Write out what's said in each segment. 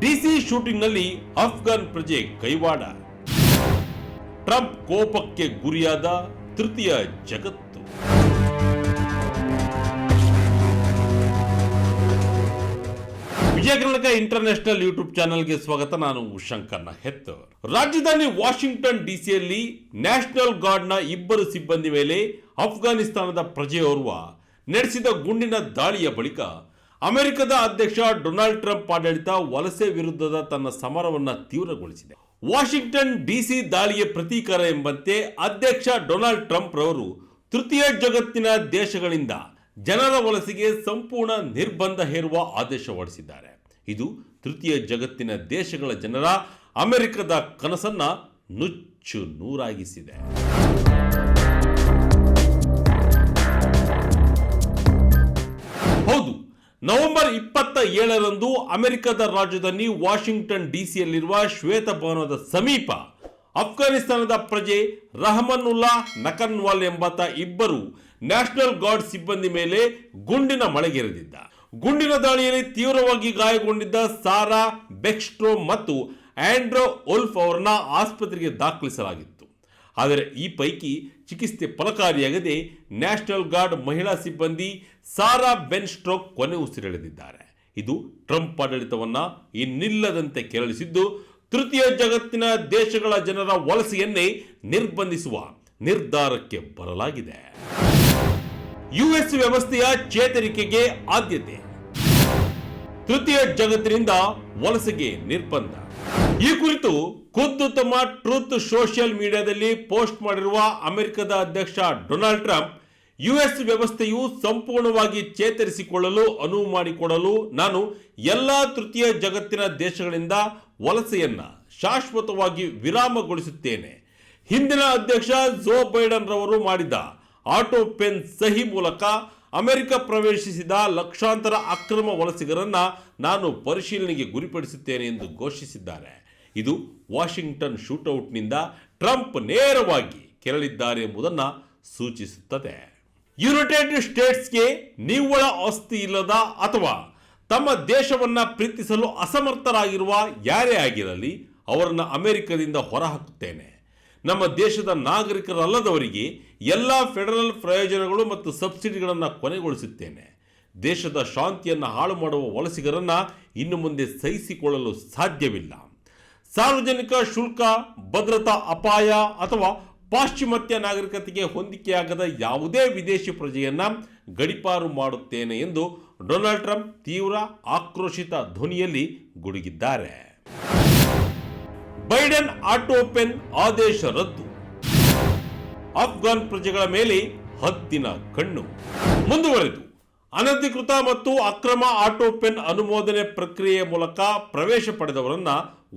DC ಶೂಟಿಂಗ್ನಲ್ಲಿ Afghan ಪ್ರಜೆ ಕೈವಾಡ. Trump ಕೋಪಕ್ಕೆ ಗುರಿಯಾದ ತೃತೀಯ ಜಗತ್ತು. ವಿಜಯ ಕರ್ನಾಟಕ ಇಂಟರ್ನ್ಯಾಷನಲ್ ಯೂಟ್ಯೂಬ್ ಚಾನೆಲ್ಗೆ ಸ್ವಾಗತ. ನಾನು ಶಂಕರ್ ಹೆತ್ತರ್. ರಾಜಧಾನಿ ವಾಷಿಂಗ್ಟನ್ ಡಿಸಿಯಲ್ಲಿ ನ್ಯಾಷನಲ್ ಗಾರ್ಡ್ನ ಇಬ್ಬರು ಸಿಬ್ಬಂದಿ ಮೇಲೆ ಅಫ್ಘಾನಿಸ್ತಾನದ ಪ್ರಜೆಯೋರ್ವ ನಡೆಸಿದ ಗುಂಡಿನ ದಾಳಿಯ ಬಳಿಕ ಅಮೆರಿಕದ ಅಧ್ಯಕ್ಷ ಡೊನಾಲ್ಡ್ ಟ್ರಂಪ್ ಆಡಳಿತ ವಲಸೆ ವಿರುದ್ಧದ ತನ್ನ ಸಮರವನ್ನು ತೀವ್ರಗೊಳಿಸಿದೆ. ವಾಷಿಂಗ್ಟನ್ ಡಿಸಿ ದಾಳಿಯ ಪ್ರತೀಕಾರ ಎಂಬಂತೆ ಅಧ್ಯಕ್ಷ ಡೊನಾಲ್ಡ್ ಟ್ರಂಪ್ ರವರು ತೃತೀಯ ಜಗತ್ತಿನ ದೇಶಗಳಿಂದ ಜನರ ವಲಸೆಗೆ ಸಂಪೂರ್ಣ ನಿರ್ಬಂಧ ಹೇರುವ ಆದೇಶ ಹೊರಡಿಸಿದ್ದಾರೆ. ಇದು ತೃತೀಯ ಜಗತ್ತಿನ ದೇಶಗಳ ಜನರ ಅಮೆರಿಕದ ಕನಸನ್ನ ನುಚ್ಚು ನೂರಾಗಿಸಿದೆ. ಹೌದು, ನವೆಂಬರ್ 27ರಂದು ಅಮೆರಿಕದ ರಾಜಧಾನಿ ವಾಷಿಂಗ್ಟನ್ ಡಿಸಿಯಲ್ಲಿರುವ ಶ್ವೇತಭವನದ ಸಮೀಪ ಅಫ್ಘಾನಿಸ್ತಾನದ ಪ್ರಜೆ ರಹಮನುಲ್ಲಾ ನಕನ್ವಾಲ್ ಎಂಬಾತ ಇಬ್ಬರು ನ್ಯಾಷನಲ್ ಗಾರ್ಡ್ ಸಿಬ್ಬಂದಿ ಮೇಲೆ ಗುಂಡಿನ ಮಳೆಗೆರೆದಿದ್ದ. ಗುಂಡಿನ ದಾಳಿಯಲ್ಲಿ ತೀವ್ರವಾಗಿ ಗಾಯಗೊಂಡಿದ್ದ ಸಾರಾ ಬೆಕ್ಸ್ಟ್ರೋ ಮತ್ತು ಆಂಡ್ರೋ ಒಲ್ಫ್ ಅವರನ್ನ ಆಸ್ಪತ್ರೆಗೆ ದಾಖಲಿಸಲಾಗಿತ್ತು. ಆದರೆ ಈ ಪೈಕಿ ಚಿಕಿತ್ಸೆ ಫಲಕಾರಿಯಾಗದೆ ನ್ಯಾಷನಲ್ ಗಾರ್ಡ್ ಮಹಿಳಾ ಸಿಬ್ಬಂದಿ ಸಾರಾ ಬೆನ್ಸ್ಟ್ರೋಕ್ ಕೊನೆ ಉಸಿರೆಳೆದಿದ್ದಾರೆ. ಇದು ಟ್ರಂಪ್ ಆಡಳಿತವನ್ನು ಇನ್ನಿಲ್ಲದಂತೆ ಕೆರಳಿಸಿದ್ದು ತೃತೀಯ ಜಗತ್ತಿನ ದೇಶಗಳ ಜನರ ವಲಸೆಯನ್ನೇ ನಿರ್ಬಂಧಿಸುವ ನಿರ್ಧಾರಕ್ಕೆ ಬರಲಾಗಿದೆ. ಯುಎಸ್ ವ್ಯವಸ್ಥೆಯ ಚೇತರಿಕೆಗೆ ಆದ್ಯತೆ. ತೃತೀಯ ಜಗತ್ತಿನಿಂದ ವಲಸೆಗೆ ನಿರ್ಬಂಧ. ಈ ಕುರಿತು ಖುದ್ದು ತಮ್ಮ ಟ್ರೂತ್ ಸೋಷಿಯಲ್ ಮೀಡಿಯಾದಲ್ಲಿ ಪೋಸ್ಟ್ ಮಾಡಿರುವ ಅಮೆರಿಕದ ಅಧ್ಯಕ್ಷ ಡೊನಾಲ್ಡ್ ಟ್ರಂಪ್, ಯುಎಸ್ ವ್ಯವಸ್ಥೆಯು ಸಂಪೂರ್ಣವಾಗಿ ಚೇತರಿಸಿಕೊಳ್ಳಲು ಅನುವು ಮಾಡಿಕೊಡಲು ನಾನು ಎಲ್ಲಾ ತೃತೀಯ ಜಗತ್ತಿನ ದೇಶಗಳಿಂದ ವಲಸೆಯನ್ನ ಶಾಶ್ವತವಾಗಿ ವಿರಾಮಗೊಳಿಸುತ್ತೇನೆ. ಹಿಂದಿನ ಅಧ್ಯಕ್ಷ ಜೋ ಬೈಡನ್ ರವರು ಮಾಡಿದ ಆಟೋ ಪೆನ್ ಸಹಿ ಮೂಲಕ ಅಮೆರಿಕ ಪ್ರವೇಶಿಸಿದ ಲಕ್ಷಾಂತರ ಅಕ್ರಮ ವಲಸಿಗರನ್ನ ನಾನು ಪರಿಶೀಲನೆಗೆ ಗುರಿಪಡಿಸುತ್ತೇನೆ ಎಂದು ಘೋಷಿಸಿದ್ದಾರೆ. ಇದು ವಾಷಿಂಗ್ಟನ್ ಶೂಟೌಟ್ನಿಂದ ಟ್ರಂಪ್ ನೇರವಾಗಿ ಕೆರಳಿದ್ದಾರೆ ಎಂಬುದನ್ನು ಸೂಚಿಸುತ್ತದೆ. ಯುನೈಟೆಡ್ ಸ್ಟೇಟ್ಸ್ಗೆ ನಿವ್ವಳ ಆಸ್ತಿ ಇಲ್ಲದ ಅಥವಾ ತಮ್ಮ ದೇಶವನ್ನ ಪ್ರೀತಿಸಲು ಅಸಮರ್ಥರಾಗಿರುವ ಯಾರೇ ಆಗಿರಲಿ ಅವರನ್ನು ಅಮೆರಿಕದಿಂದ ಹೊರಹಾಕುತ್ತೇನೆ. ನಮ್ಮ ದೇಶದ ನಾಗರಿಕರಲ್ಲದವರಿಗೆ ಎಲ್ಲ ಫೆಡರಲ್ ಪ್ರಯೋಜನಗಳು ಮತ್ತು ಸಬ್ಸಿಡಿಗಳನ್ನು ಕೊನೆಗೊಳಿಸುತ್ತೇನೆ. ದೇಶದ ಶಾಂತಿಯನ್ನು ಹಾಳು ಮಾಡುವ ವಲಸಿಗರನ್ನ ಇನ್ನು ಮುಂದೆ ಸಹಿಸಿಕೊಳ್ಳಲು ಸಾಧ್ಯವಿಲ್ಲ. ಸಾರ್ವಜನಿಕ ಶುಲ್ಕ, ಭದ್ರತಾ ಅಪಾಯ ಅಥವಾ ಪಾಶ್ಚಿಮಾತ್ಯ ನಾಗರಿಕತೆಗೆ ಹೊಂದಿಕೆಯಾಗದ ಯಾವುದೇ ವಿದೇಶಿ ಪ್ರಜೆಯನ್ನ ಗಡೀಪಾರು ಮಾಡುತ್ತೇನೆ ಎಂದು ಡೊನಾಲ್ಡ್ ಟ್ರಂಪ್ ತೀವ್ರ ಆಕ್ರೋಶಿತ ಧ್ವನಿಯಲ್ಲಿ ಗುಡುಗಿದ್ದಾರೆ. ಬೈಡನ್ ಆಟೋ ಪೆನ್ ಆದೇಶ ರದ್ದು. ಅಫ್ಘಾನ್ ಪ್ರಜೆಗಳ ಮೇಲೆ ಹದ್ದಿನ ಕಣ್ಣು. ಮುಂದುವರೆದು ಅನಧಿಕೃತ ಮತ್ತು ಅಕ್ರಮ ಆಟೋ ಪೆನ್ ಅನುಮೋದನೆ ಪ್ರಕ್ರಿಯೆಯ ಮೂಲಕ ಪ್ರವೇಶ ಪಡೆದವರನ್ನ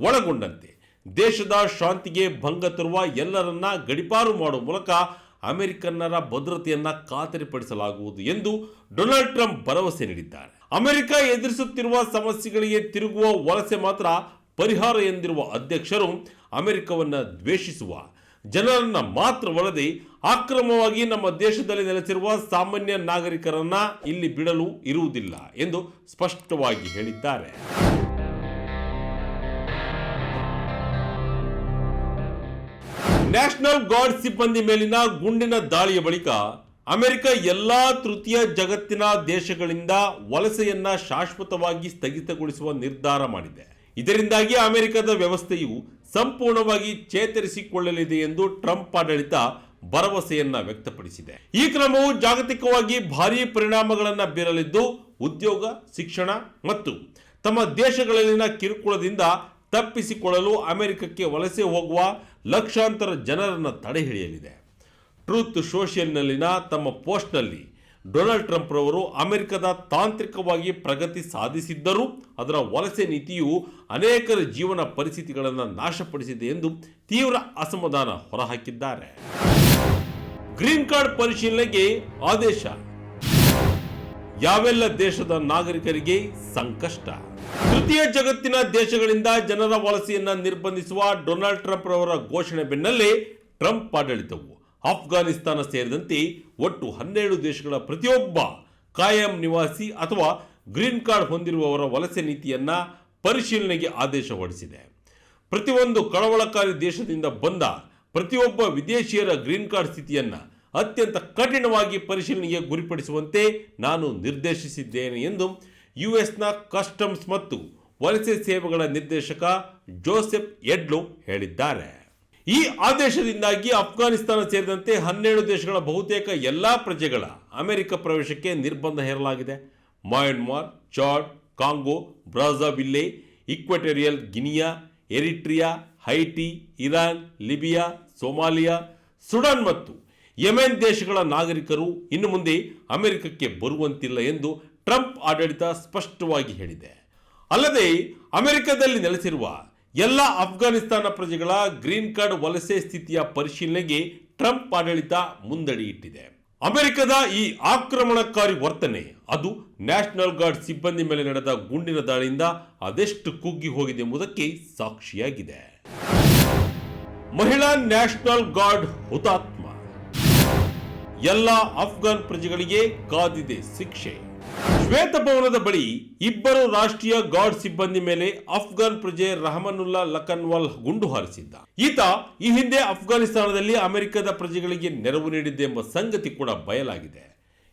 ಒಳಗೊಂಡಂತೆ ದೇಶದ ಶಾಂತಿಗೆ ಭಂಗ ತರುವ ಎಲ್ಲರನ್ನ ಗಡೀಪಾರು ಮಾಡುವ ಮೂಲಕ ಅಮೆರಿಕನ್ನರ ಭದ್ರತೆಯನ್ನ ಖಾತರಿಪಡಿಸಲಾಗುವುದು ಎಂದು ಡೊನಾಲ್ಡ್ ಟ್ರಂಪ್ ಭರವಸೆ ನೀಡಿದ್ದಾರೆ. ಅಮೆರಿಕ ಎದುರಿಸುತ್ತಿರುವ ಸಮಸ್ಯೆಗಳಿಗೆ ತಿರುಗುವ ವಲಸೆ ಮಾತ್ರ ಪರಿಹಾರ ಎಂದಿರುವ ಅಧ್ಯಕ್ಷರು ಅಮೆರಿಕವನ್ನು ದ್ವೇಷಿಸುವ ಜನರನ್ನ ಮಾತ್ರವಲ್ಲದೆ ಅಕ್ರಮವಾಗಿ ನಮ್ಮ ದೇಶದಲ್ಲಿ ನೆಲೆಸಿರುವ ಸಾಮಾನ್ಯ ನಾಗರಿಕರನ್ನ ಇಲ್ಲಿ ಬಿಡಲು ಇರುವುದಿಲ್ಲ ಎಂದು ಸ್ಪಷ್ಟವಾಗಿ ಹೇಳಿದ್ದಾರೆ. ನ್ಯಾಷನಲ್ ಗಾರ್ಡ್ ಸಿಬ್ಬಂದಿ ಮೇಲಿನ ಗುಂಡಿನ ದಾಳಿಯ ಬಳಿಕ ಅಮೆರಿಕ ಎಲ್ಲಾ ತೃತೀಯ ಜಗತ್ತಿನ ದೇಶಗಳಿಂದ ವಲಸೆಯನ್ನ ಶಾಶ್ವತವಾಗಿ ಸ್ಥಗಿತಗೊಳಿಸುವ ನಿರ್ಧಾರ ಮಾಡಿದೆ. ಇದರಿಂದಾಗಿ ಅಮೆರಿಕದ ವ್ಯವಸ್ಥೆಯು ಸಂಪೂರ್ಣವಾಗಿ ಚೇತರಿಸಿಕೊಳ್ಳಲಿದೆ ಎಂದು ಟ್ರಂಪ್ ಆಡಳಿತ ಭರವಸೆಯನ್ನ ವ್ಯಕ್ತಪಡಿಸಿದೆ. ಈ ಕ್ರಮವು ಜಾಗತಿಕವಾಗಿ ಭಾರೀ ಪರಿಣಾಮಗಳನ್ನು ಬೀರಲಿದ್ದು ಉದ್ಯೋಗ, ಶಿಕ್ಷಣ ಮತ್ತು ತಮ್ಮ ದೇಶಗಳಲ್ಲಿನ ಕಿರುಕುಳದಿಂದ ತಪ್ಪಿಸಿಕೊಳ್ಳಲು ಅಮೆರಿಕಕ್ಕೆ ವಲಸೆ ಹೋಗುವ ಲಕ್ಷಾಂತರ ಜನರನ್ನು ತಡೆ ಹಿಡಿಯಲಿದೆ. ಟ್ರೂತ್ ಸೋಷಿಯಲ್ನಲ್ಲಿನ ತಮ್ಮ ಪೋಸ್ಟ್ನಲ್ಲಿ ಡೊನಾಲ್ಡ್ ಟ್ರಂಪ್ ರವರು ಅಮೆರಿಕದ ತಾಂತ್ರಿಕವಾಗಿ ಪ್ರಗತಿ ಸಾಧಿಸಿದ್ದರೂ ಅದರ ವಲಸೆ ನೀತಿಯು ಅನೇಕರ ಜೀವನ ಪರಿಸ್ಥಿತಿಗಳನ್ನು ನಾಶಪಡಿಸಿದೆ ಎಂದು ತೀವ್ರ ಅಸಮಾಧಾನ ಹೊರಹಾಕಿದ್ದಾರೆ. ಗ್ರೀನ್ ಕಾರ್ಡ್ ಪರಿಶೀಲನೆಗೆ ಆದೇಶ. ಯಾವೆಲ್ಲ ದೇಶದ ನಾಗರಿಕರಿಗೆ ಸಂಕಷ್ಟ. ತೃತೀಯ ಜಗತ್ತಿನ ದೇಶಗಳಿಂದ ಜನರ ವಲಸೆಯನ್ನ ನಿರ್ಬಂಧಿಸುವ ಡೊನಾಲ್ಡ್ ಟ್ರಂಪ್ ರವರ ಘೋಷಣೆ ಬೆನ್ನಲ್ಲೇ ಟ್ರಂಪ್ ಆಡಳಿತವು ಅಫ್ಘಾನಿಸ್ತಾನ ಸೇರಿದಂತೆ ಒಟ್ಟು 12 ದೇಶಗಳ ಪ್ರತಿಯೊಬ್ಬ ಕಾಯಂ ನಿವಾಸಿ ಅಥವಾ ಗ್ರೀನ್ ಕಾರ್ಡ್ ಹೊಂದಿರುವವರ ವಲಸೆ ನೀತಿಯನ್ನ ಪರಿಶೀಲನೆಗೆ ಆದೇಶ ಹೊರಡಿಸಿದೆ. ಪ್ರತಿಯೊಂದು ಕಳವಳಕಾರಿ ದೇಶದಿಂದ ಬಂದ ಪ್ರತಿಯೊಬ್ಬ ವಿದೇಶಿಯರ ಗ್ರೀನ್ ಕಾರ್ಡ್ ಸ್ಥಿತಿಯನ್ನು ಅತ್ಯಂತ ಕಠಿಣವಾಗಿ ಪರಿಶೀಲನೆಗೆ ಗುರಿಪಡಿಸುವಂತೆ ನಾನು ನಿರ್ದೇಶಿಸಿದ್ದೇನೆ ಎಂದು ಯುಎಸ್ನ ಕಸ್ಟಮ್ಸ್ ಮತ್ತು ವಲಸೆ ಸೇವೆಗಳ ನಿರ್ದೇಶಕ ಜೋಸೆಫ್ ಎಡ್ಲೋ ಹೇಳಿದ್ದಾರೆ. ಈ ಆದೇಶದಿಂದಾಗಿ ಅಫ್ಘಾನಿಸ್ತಾನ ಸೇರಿದಂತೆ 12 ದೇಶಗಳ ಬಹುತೇಕ ಎಲ್ಲಾ ಪ್ರಜೆಗಳ ಅಮೆರಿಕ ಪ್ರವೇಶಕ್ಕೆ ನಿರ್ಬಂಧ ಹೇರಲಾಗಿದೆ. Myanmar, Chad, Congo, Brazzaville, Equatorial Guinea, Eritrea, Haiti, Iran, Libya, Somalia, Sudan ಮತ್ತು ಯೆಮೆನ್ ದೇಶಗಳ ನಾಗರಿಕರು ಇನ್ನು ಮುಂದೆ ಅಮೆರಿಕಕ್ಕೆ ಬರುವಂತಿಲ್ಲ ಎಂದು ಟ್ರಂಪ್ ಆಡಳಿತ ಸ್ಪಷ್ಟವಾಗಿ ಹೇಳಿದೆ. ಅಲ್ಲದೆ ಅಮೆರಿಕದಲ್ಲಿ ನೆಲೆಸಿರುವ ಎಲ್ಲ ಅಫ್ಘಾನಿಸ್ತಾನ ಪ್ರಜೆಗಳ ಗ್ರೀನ್ ಕಾರ್ಡ್ ವಲಸೆ ಸ್ಥಿತಿಯ ಪರಿಶೀಲನೆಗೆ ಟ್ರಂಪ್ ಆಡಳಿತ ಮುಂದಡಿ ಇಟ್ಟಿದೆ. ಅಮೆರಿಕದ ಈ ಆಕ್ರಮಣಕಾರಿ ವರ್ತನೆ ಅದು ನ್ಯಾಷನಲ್ ಗಾರ್ಡ್ ಸಿಬ್ಬಂದಿ ಮೇಲೆ ನಡೆದ ಗುಂಡಿನ ದಾಳಿಯಿಂದ ಅದೆಷ್ಟು ಕುಗ್ಗಿ ಹೋಗಿದೆ ಎಂಬುದಕ್ಕೆ ಸಾಕ್ಷಿಯಾಗಿದೆ. ಮಹಿಳಾ ನ್ಯಾಷನಲ್ ಗಾರ್ಡ್ ಹುತಾತ್ಮ, ಎಲ್ಲ ಅಫ್ಘಾನ್ ಪ್ರಜೆಗಳಿಗೆ ಕಾದಿದೆ ಶಿಕ್ಷೆ. ಶ್ವೇತಭವನದ ಬಳಿ ಇಬ್ಬರು ರಾಷ್ಟ್ರೀಯ ಗಾರ್ಡ್ ಸಿಬ್ಬಂದಿ ಮೇಲೆ ಅಫ್ಘಾನ್ ಪ್ರಜೆ ರಹಮನುಲ್ಲಾ ಲಖನ್ವಾಲ್ ಗುಂಡು ಹಾರಿಸಿದ್ದ. ಈತ ಈ ಹಿಂದೆ ಅಫ್ಘಾನಿಸ್ತಾನದಲ್ಲಿ ಅಮೆರಿಕದ ಪ್ರಜೆಗಳಿಗೆ ನೆರವು ನೀಡಿದ್ದೆಂಬ ಸಂಗತಿ ಕೂಡ ಬಯಲಾಗಿದೆ.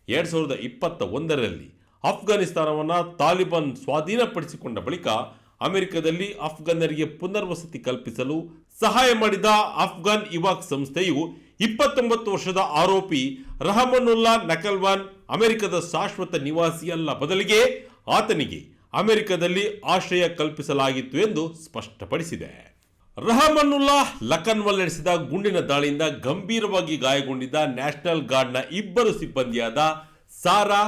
2021ರಲ್ಲಿ ಅಫ್ಘಾನಿಸ್ತಾನವನ್ನು ತಾಲಿಬಾನ್ ಸ್ವಾಧೀನಪಡಿಸಿಕೊಂಡ ಬಳಿಕ ಅಮೆರಿಕದಲ್ಲಿ ಅಫ್ಘಾನರಿಗೆ ಪುನರ್ವಸತಿ ಕಲ್ಪಿಸಲು ಸಹಾಯ ಮಾಡಿದ ಅಫ್ಘಾನ್ ಇವಾಕ್ ಸಂಸ್ಥೆಯು 29 ವರ್ಷದ ಆರೋಪಿ ರಹಮನುಲ್ಲಾ ನಕಲ್ವಾನ್ ಅಮೆರಿಕದ ಶಾಶ್ವತ ನಿವಾಸಿಯಲ್ಲ, ಬದಲಿಗೆ ಆತನಿಗೆ ಅಮೆರಿಕದಲ್ಲಿ ಆಶ್ರಯ ಕಲ್ಪಿಸಲಾಗಿತ್ತು ಎಂದು ಸ್ಪಷ್ಟಪಡಿಸಿದೆ. ರಹಮನುಲ್ಲಾ ಲಖನ್ವಾಲ್ ನಡೆಸಿದ ಗುಂಡಿನ ದಾಳಿಯಿಂದ ಗಂಭೀರವಾಗಿ ಗಾಯಗೊಂಡಿದ್ದ ನ್ಯಾಷನಲ್ ಗಾರ್ಡ್ನ ಇಬ್ಬರು ಸಿಬ್ಬಂದಿಯಾದ ಸಾರಾ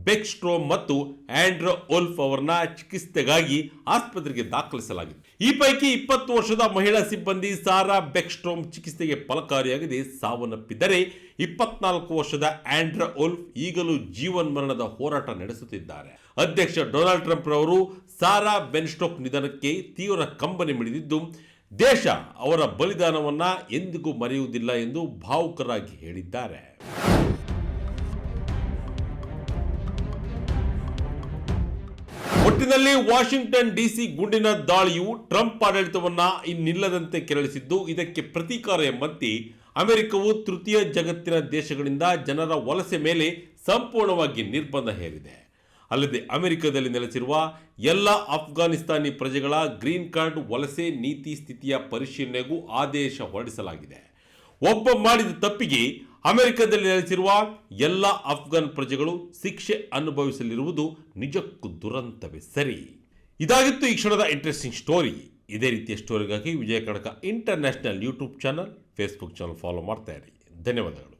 ಬೆಕ್ಸ್ಟ್ರೋಮ್ ಮತ್ತು ಆಂಡ್ರಾ ಓಲ್ಫ್ ಅವರನ್ನ ಚಿಕಿತ್ಸೆಗಾಗಿ ಆಸ್ಪತ್ರೆಗೆ ದಾಖಲಿಸಲಾಗಿದೆ. ಈ ಪೈಕಿ 20 ವರ್ಷದ ಮಹಿಳಾ ಸಿಬ್ಬಂದಿ ಸಾರಾ ಬೆಕ್ಸ್ಟ್ರೋಮ್ ಚಿಕಿತ್ಸೆಗೆ ಫಲಕಾರಿಯಾಗದೆ ಸಾವನ್ನಪ್ಪಿದ್ದರೆ 24 ವರ್ಷದ ಆಂಡ್ರಾ ಓಲ್ಫ್ ಈಗಲೂ ಜೀವನ್ಮರಣದ ಹೋರಾಟ ನಡೆಸುತ್ತಿದ್ದಾರೆ. ಅಧ್ಯಕ್ಷ ಡೊನಾಲ್ಡ್ ಟ್ರಂಪ್ ರವರು ಸಾರಾ ಬೆನ್ಸ್ಟೋಕ್ ನಿಧನಕ್ಕೆ ತೀವ್ರ ಕಂಬನಿ ಮಿಡಿದಿದ್ದು, ದೇಶ ಅವರ ಬಲಿದಾನವನ್ನ ಎಂದಿಗೂ ಮರೆಯುವುದಿಲ್ಲ ಎಂದು ಭಾವುಕರಾಗಿ ಹೇಳಿದ್ದಾರೆ. ಒಟ್ಟಿನಲ್ಲಿ ವಾಷಿಂಗ್ಟನ್ ಡಿಸಿ ಗುಂಡಿನ ದಾಳಿಯು ಟ್ರಂಪ್ ಆಡಳಿತವನ್ನ ಇನ್ನಿಲ್ಲದಂತೆ ಕೆರಳಿಸಿದ್ದು, ಇದಕ್ಕೆ ಪ್ರತೀಕಾರ ಎಂಬಂತೆ ಅಮೆರಿಕವು ತೃತೀಯ ಜಗತ್ತಿನ ದೇಶಗಳಿಂದ ಜನರ ವಲಸೆ ಮೇಲೆ ಸಂಪೂರ್ಣವಾಗಿ ನಿರ್ಬಂಧ ಹೇರಿದೆ. ಅಲ್ಲದೆ ಅಮೆರಿಕದಲ್ಲಿ ನೆಲೆಸಿರುವ ಎಲ್ಲ ಅಫ್ಘಾನಿಸ್ತಾನಿ ಪ್ರಜೆಗಳ ಗ್ರೀನ್ ಕಾರ್ಡ್ ವಲಸೆ ನೀತಿ ಸ್ಥಿತಿಯ ಪರಿಶೀಲನೆಗೂ ಆದೇಶ ಹೊರಡಿಸಲಾಗಿದೆ. ಒಬ್ಬ ಮಾಡಿದ ತಪ್ಪಿಗೆ ಅಮೆರಿಕದಲ್ಲಿ ನೆಲೆಸಿರುವ ಎಲ್ಲ ಅಫ್ಘಾನ್ ಪ್ರಜೆಗಳು ಶಿಕ್ಷೆ ಅನುಭವಿಸಲಿರುವುದು ನಿಜಕ್ಕೂ ದುರಂತವೇ ಸರಿ. ಇದಾಗಿತ್ತು ಈ ಕ್ಷಣದ ಇಂಟ್ರೆಸ್ಟಿಂಗ್ ಸ್ಟೋರಿ. ಇದೇ ರೀತಿಯ ಸ್ಟೋರಿಗಾಗಿ Vijaya Kanaka international YouTube channel, Facebook channel follow ಮಾಡ್ತಾ ಇರಿ. ಧನ್ಯವಾದಗಳು.